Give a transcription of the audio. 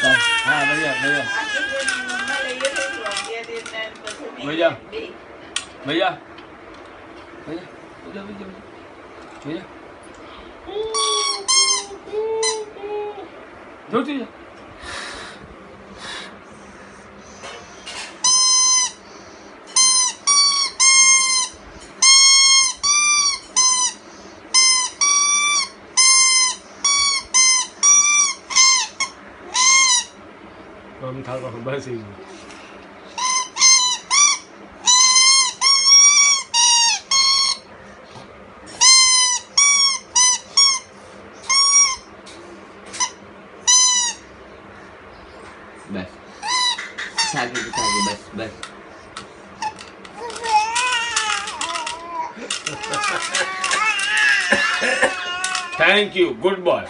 હા ભૈયા ભૈયા ભૈયા ભૈયા જોતી જા हम था बस ही बस सागे बस थैंक यू गुड बॉय